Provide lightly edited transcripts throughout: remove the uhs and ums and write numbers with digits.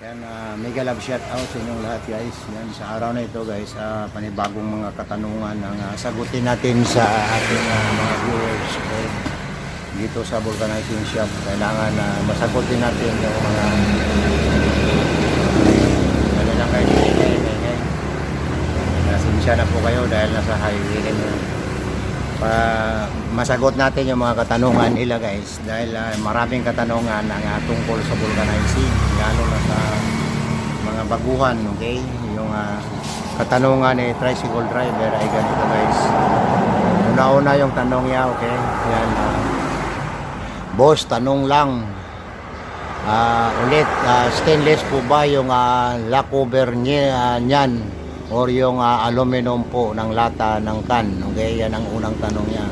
Yan, mega love shout out sa inyong lahat guys. Yan, sa araw na ito guys, panibagong mga katanungan ang sagutin natin sa ating mga viewers. Okay? Dito sa vulcanizing shop, kailangan masagutin natin yung mga ano lang guys, ingay. Nasensya na po kayo dahil nasa highway rin. Masagot natin yung mga katanungan nila guys dahil maraming katanungan ang tungkol sa vulcanizing lalo na sa mga baguhan. Okay, yung katanungan ni tricycle driver ay ganito guys. Una yung tanong niya. Okay, yan, boss, tanong lang ulit, stainless po ba yung lock cover niyan or yung aluminum po ng lata ng can? Okay, yan ang unang tanong niya.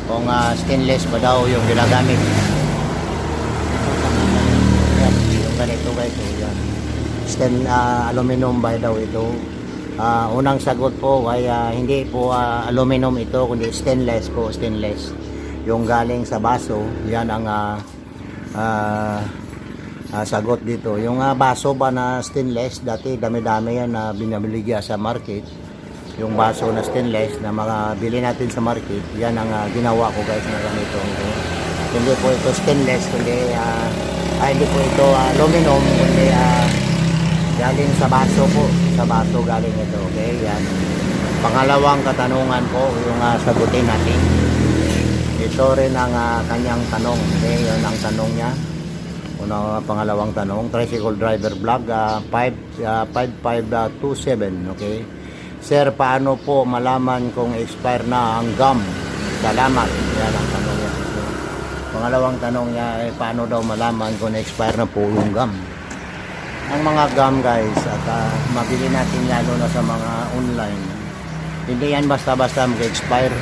Kung stainless ba daw yung ginagamit. Yan, yung ganito guys. So, yan. Aluminum ba daw ito? Unang sagot po ay hindi po aluminum ito, kundi stainless po, stainless. Yung galing sa baso, yan ang sagot dito. Yung baso ba na stainless, dati dami-dami yan na binabiligya sa market. Yung baso na stainless na mga bili natin sa market, yan ang ginawa ko guys na ganito. Okay? Hindi po ito stainless, kundi hindi po ito aluminum, kundi galing sa baso po. Sa baso galing ito. Okay, yan. Pangalawang katanungan po, yung sagutin natin. Ito rin ang kanyang tanong. Okay, yun ang tanong niya. Pangalawang tanong, tricycle driver vlog 5527. Okay, sir, paano po malaman kung expire na ang gum? Salamat. Yan ang tanong niya. So, pangalawang tanong niya ay paano daw malaman kung expire na po yung gum? Ang mga gum guys, at mabili natin lalo na sa mga online, hindi yan basta-basta mag-expire.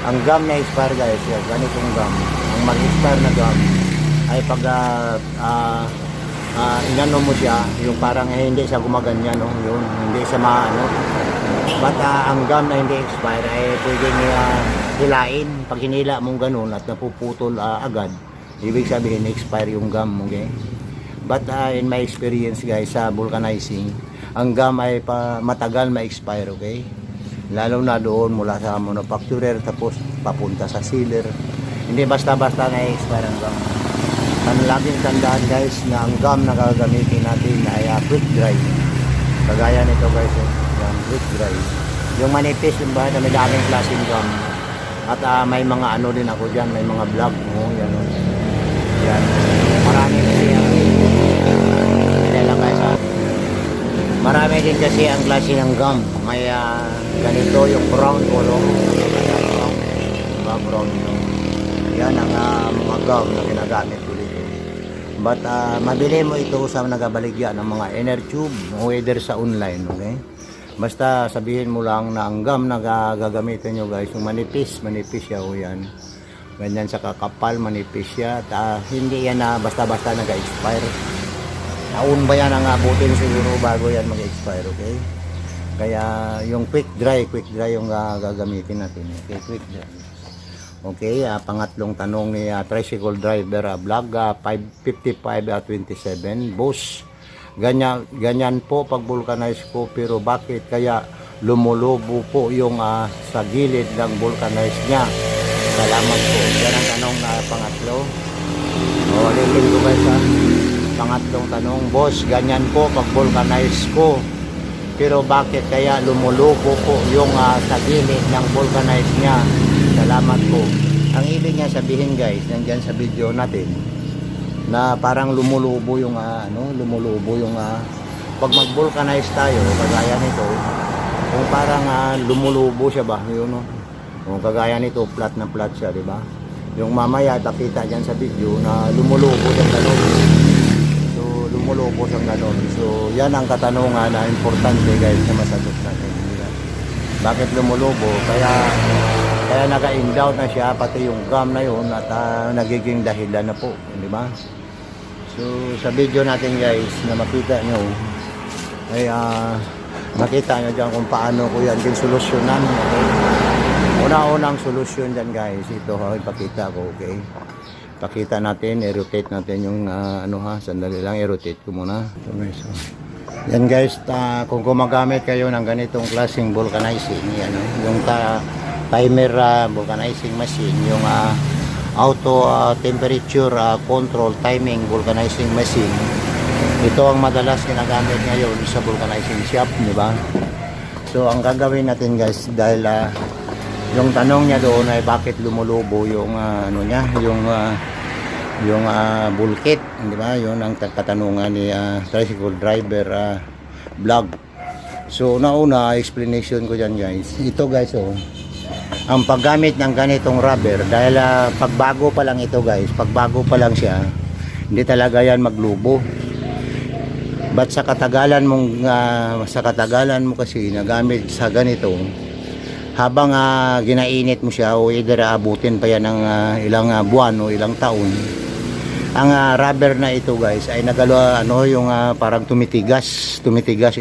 Ang gum na expire guys, yan, ganitong gum, ang mag-expire na gum ay pag inano mo siya, yung parang hindi siya gumaganyan, no? Yun, hindi siya maano. But ang gum na hindi expire ay pwedeng hilain. Pag hinila mong ganun at napuputol agad, ibig sabihin expire yung gum. Okay? But in my experience guys sa vulcanizing, ang gum ay matagal ma-expire. Okay? Lalo na doon mula sa manufacturer tapos papunta sa sealer, hindi basta-basta na-expire ang gum. Ang laging tandaan guys na ang gum na gagamitin natin ay quick dry. Kagaya nito guys, yan, quick dry. Yung manipis, yung ba, na may daming klaseng gum. At may mga ano din ako dyan, may mga vlog. Yan, yan. Marami kasi lang guys. Marami din kasi ang klase ng gum. May ganito yung brown color. Brown. Yan ang mga gum na ginagamit ko. But mabili mo ito sa nagabaligya ng mga inner tube o either sa online. Okay? Basta sabihin mo lang na ang gum na gagamitin nyo guys, yung manipis siya. O yan, ganyan sa kakapal, manipis siya. Hindi yan na basta-basta nag-expire. Taon ba yan ang abutin siguro bago yan mag-expire. Okay? Kaya yung quick dry yung gagamitin natin. Okay, quick dry. Okay, pangatlong tanong ni tricycle driver vlog 55527. Boss, ganyan po pag vulcanize ko, pero bakit kaya lumulubo po yung sa gilid ng vulcanize niya? Salamat po. Yan ang tanong na pangatlo. Ulitin ko guys pangatlong tanong, boss, ganyan po pag vulcanize ko, pero bakit kaya lumulubo po yung sa gilid ng vulcanize niya? Salamat po. Ang ibig niya sabihin guys, nandyan sa video natin, na parang lumulubo yung pag mag-vulcanize tayo, kagaya nito, kung parang lumulubo siya ba, yun, no? Kung kagaya nito, flat na flat siya, di ba? Yung mamaya, takita dyan sa video na lumulubo siyang ganon. So, lumulubo siyang ganon. So, yan ang katanungan na importante guys na masagot natin. Bakit lumulubo? Kaya naka-in-doubt na siya, pati yung gum na yun at nagiging dahilan na po, di ba? So sa video natin guys na makita nyo ay makita nyo dyan kung paano ko yan din solusyonan. Okay? Una-unang solusyon dyan guys, ito ipakita ko. Okay? Pakita natin, i-rotate natin yung ano ha, sandali lang, i-rotate ko muna. Ito guys, oh. Yan guys, kung gumagamit kayo ng ganitong klaseng vulcanizing, yan, yung timer vulcanizing machine, yung auto temperature control timing vulcanizing machine, ito ang madalas ginagamit ngayon sa vulcanizing shop, di ba? So ang gagawin natin guys, dahil yung tanong niya doon ay bakit lumulubo yung ano niya, yung bulkit, di ba? Yun ang katanungan ni tricycle driver vlog. So nauna explanation ko diyan guys. Ito guys, oh. Ang paggamit ng ganitong rubber, dahil pagbago pa lang ito guys, pagbago pa lang siya, hindi talaga yan maglubo. But sa katagalan mo kasi nagamit sa ganito, habang ginainit mo siya o either abutin pa yan ng ilang buwan o ilang taon, ang rubber na ito guys ay yung parang tumitigas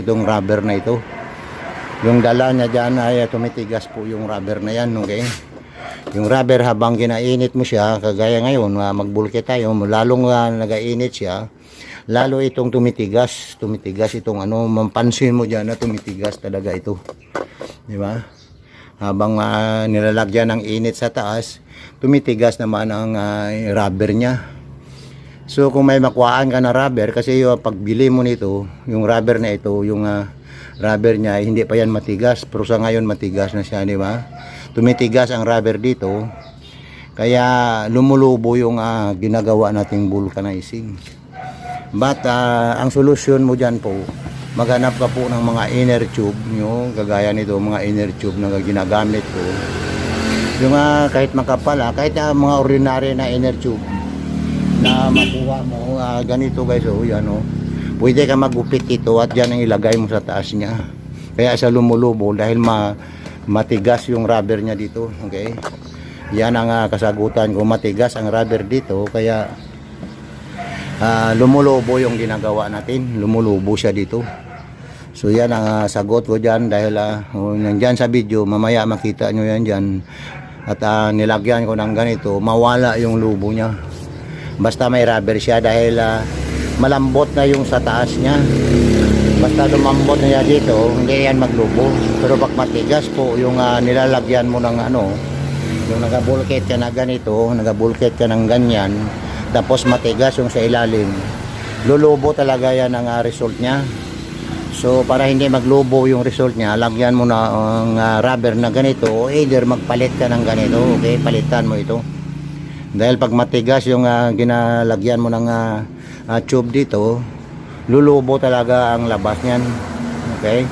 itong rubber na ito. Yung dala niya dyan ay tumitigas po yung rubber na yan, okay? Yung rubber habang ginainit mo siya, kagaya ngayon magbulke tayo, lalong nagainit siya, lalo itong tumitigas itong ano, mapansin mo dyan na tumitigas talaga ito, di ba? Habang nilalagyan ng init sa taas, tumitigas naman ang rubber niya. So kung may makuhaan ka na rubber, kasi yung pagbili mo nito, yung rubber na ito, yung rubber niya, hindi pa yan matigas, pero sa ngayon matigas na siya, di ba? Tumitigas ang rubber dito, kaya lumulubo yung ginagawa nating vulcanizing. But ang solusyon mo dyan po, maghanap ka po ng mga inner tube nyo, kagaya nito, mga inner tube na ginagamit ko. Yung kahit makapal, kahit mga ordinary na inner tube na makuha mo, ganito guys, oh, yan, oh. Pwede ka magupit ito at dyan ang ilagay mo sa taas niya. Kaya sa lumulubo dahil matigas yung rubber niya dito, okay? Yan ang kasagutan ko, matigas ang rubber dito, kaya lumulubo yung ginagawa natin, lumulubo siya dito. So yan ang sagot ko dyan, dahil nandyan sa video, mamaya makita nyo yan dyan, at nilagyan ko ng ganito, mawala yung lubo niya basta may rubber siya, dahil malambot na yung sa taas niya. Basta lumambot na yan dito, hindi yan maglubo. Pero pag matigas po yung nilalagyan mo ng ano, yung nagabulkit ka na ganito, nagabulkit ka ng ganyan, tapos matigas yung sa ilalim, lulubo talaga yan ang result niya. So para hindi maglubo yung result niya, lagyan mo na ang rubber na ganito, o either magpalit ka ng ganito, okay? Palitan mo ito. Dahil pag matigas yung ginalagyan mo ng tube dito, lulubo talaga ang labas niyan, okay?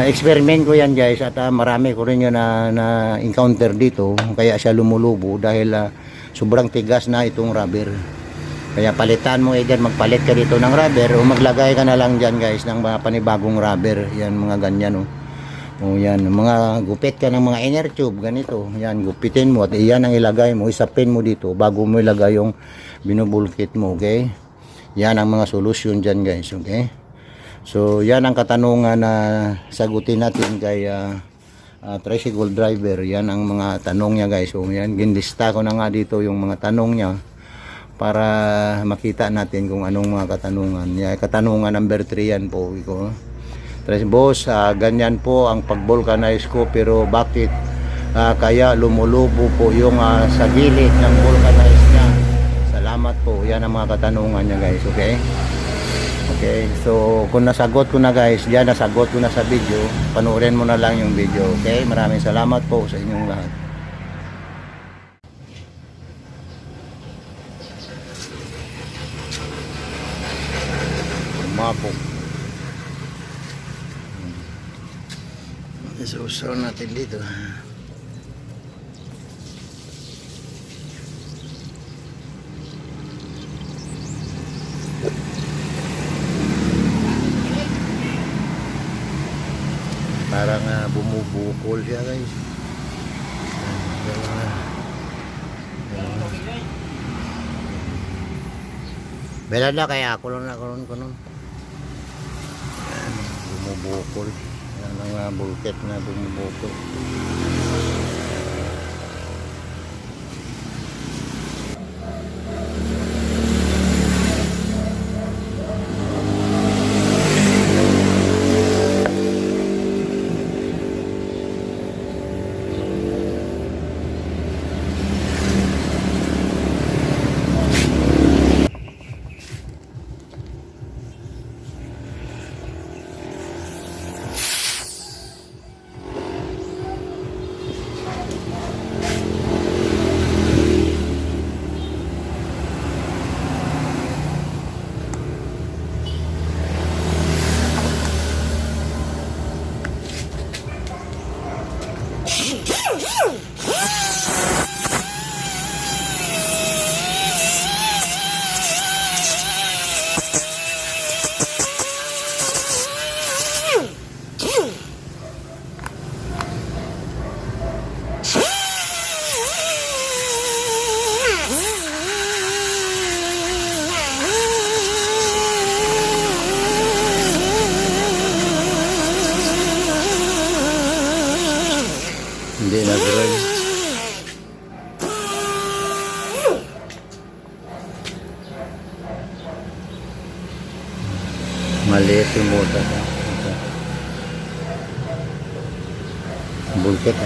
Experiment ko yan guys, at marami ko rin yun na encounter dito, kaya siya lumulubo dahil sobrang tigas na itong rubber. Kaya palitan mo, either magpalit ka dito ng rubber o maglagay ka na lang dyan guys ng mga panibagong rubber. Yan, mga ganyan, oh. O yan, mga gupit ka ng mga inner tube, ganito. Yan, gupitin mo at iyan ang ilagay mo, isapin mo dito bago mo ilagay yung binubulkit mo, okay? Yan ang mga solusyon dyan guys, okay? So yan ang katanungan na sagutin natin kay tricycle driver. Yan ang mga tanong niya guys. So yan, ginlista ko na nga dito yung mga tanong niya para makita natin kung anong mga katanungan. Yan, katanungan number 3 yan po. Boss, ganyan po ang pag-vulcanize ko, pero bakit kaya lumulubo po yung sa gilid ng vulcanize niya? Salamat po. Yan ang mga katanungan niya guys, okay? Okay, so kung nasagot ko na guys, diyan nasagot ko na sa video, panoorin mo na lang yung video, okay? Maraming salamat po sa inyong lahat. Mapok. Isusaw natin dito. Parang bumubukol siya guys. Bela na kaya ako lang na kunon. Bumubukol. Yan ang bulkit na bumubukol. Maliit yung butas. Ito. Bulkit.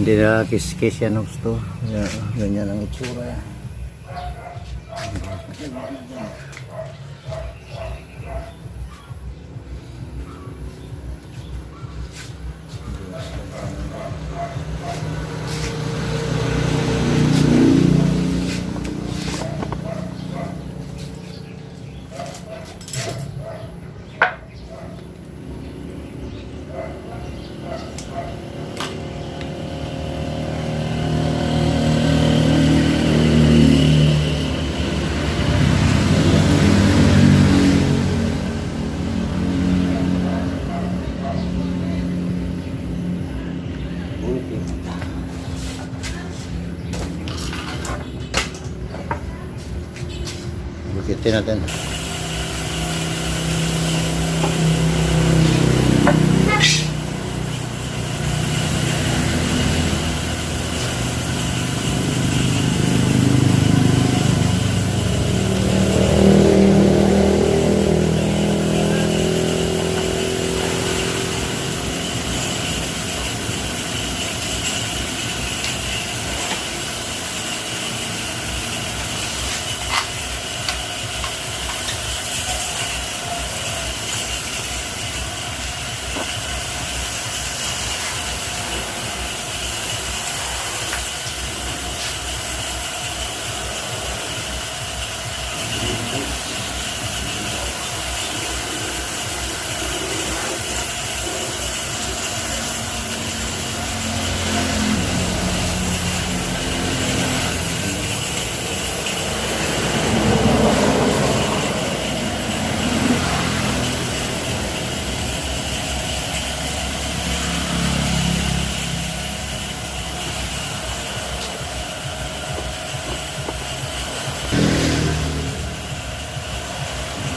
Hindi na kiss-kiss yan gusto. Ganyan ang itsura. Bukitin natin.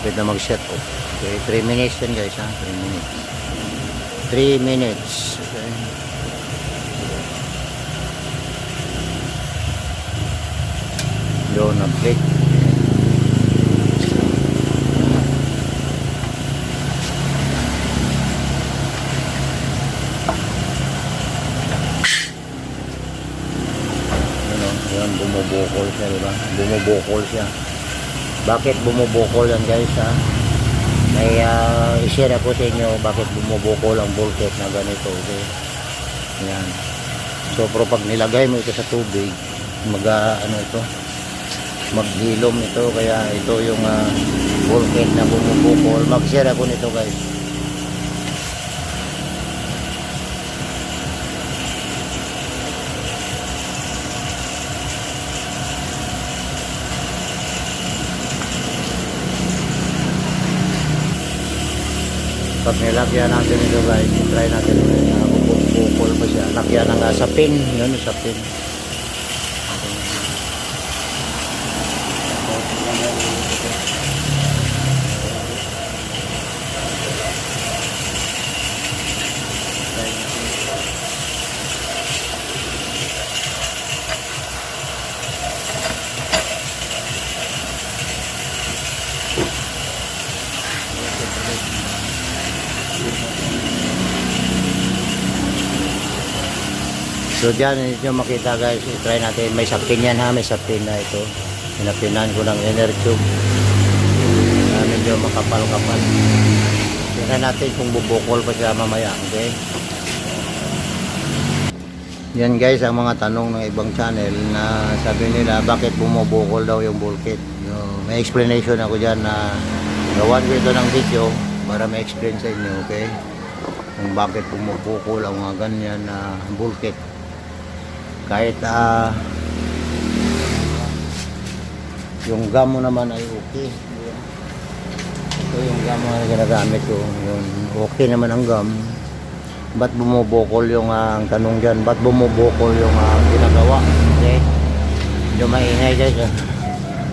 Pwede na mag-set up. Okay, 3 minutes yan guys ha. 3 minutes. 3 minutes. Okay. Yun, update. Yan, bumubukol siya, diba? Bumubukol siya. Bakit bumubukol yan guys ha? May i-share ako sa inyo bakit bumubukol ang bulkhead na ganito. Okay? Yan. So pero pag nilagay mo ito sa tubig, ano ito? Maghilom ito, kaya ito yung bulkhead na bumubukol. Mag-share ako nito guys. Pag nilagyan natin ito guys, try natin ulit na bukol pa siya. Lagyan ng sapin, yun sapin. So dyan, nyo makita guys, try natin, may sapin yan ha, may sapin na ito. Pinapinan ko ng inner tube. Medyo makapal-kapal. Tingnan natin kung bubukol pa siya mamaya, okay? Yan guys, ang mga tanong ng ibang channel na sabi nila, bakit bumubukol daw yung bulkhead. May explanation ako dyan na gawan ko ito ng video para may explain sa inyo, okay? Kung bakit bumubukol ang mga ganyan na bulkhead. Kahit yung gamo naman ay okay. Ito yung gamo na ginagamit ko. Yun, okay naman ang gam. Ba't bumubukol yung ang tanong dyan? Ba't bumubukol yung ginagawa? Okay? Medyo maingay guys.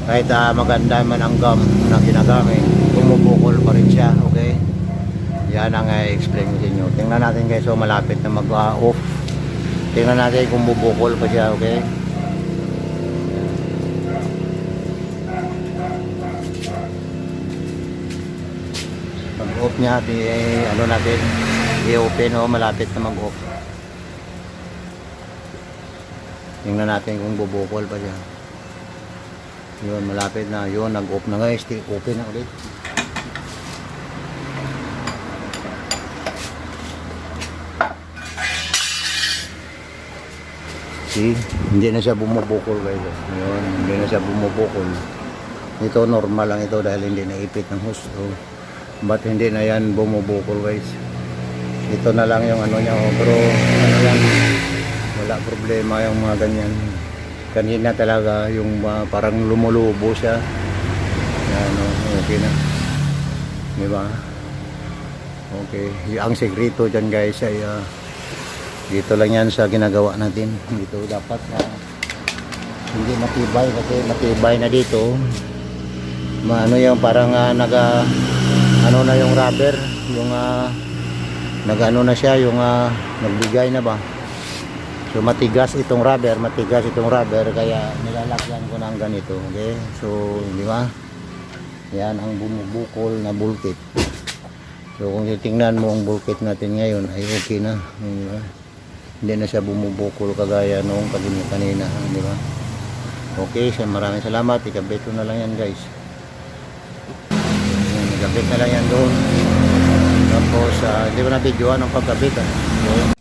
Kahit maganda man ang gam na ginagamit, bumubukol pa rin siya. Okay? Yan ang i-explain ko sa inyo. Tingnan natin guys, so malapit na mag-off. Tingnan natin kung bubukol pa siya, okay? Pag-off niya, ano natin, i-open o malapit na mag-off. Tingnan natin kung bubukol pa siya. Yun, malapit na. Yun, nag-off na guys. Open na ulit. See, hindi na siya bumubukol guys. Yun, hindi na siya bumubukol. Ito normal lang ito dahil hindi naipit ng husto. But hindi na yan bumubukol guys. Ito na lang yung ano niya. Pero ano yan, wala problema yung mga ganyan. Kanina talaga yung parang lumulubo siya. Yan, okay na. Diba? Okay. Ang sekreto dyan guys ay dito lang yan sa ginagawa natin. Dito dapat hindi matibay kasi matibay na dito. Ano yung parang ano na yung rubber, yung nag-ano na siya, yung nagbigay na ba. So matigas itong rubber kaya nilalagyan ko ng ganito. Okay? So, di ba? Yan ang bumubukol na bulkit. So kung titingnan mo ang bulkit natin ngayon ay okay na. Di ba? Hindi na siya bumubukol kagaya noong kanina, di ba? Okay, maraming salamat. Ikabit ko na lang yan guys. Ikabit na lang yan doon. Tapos, hindi ko na videoan ang pagkabit. Okay.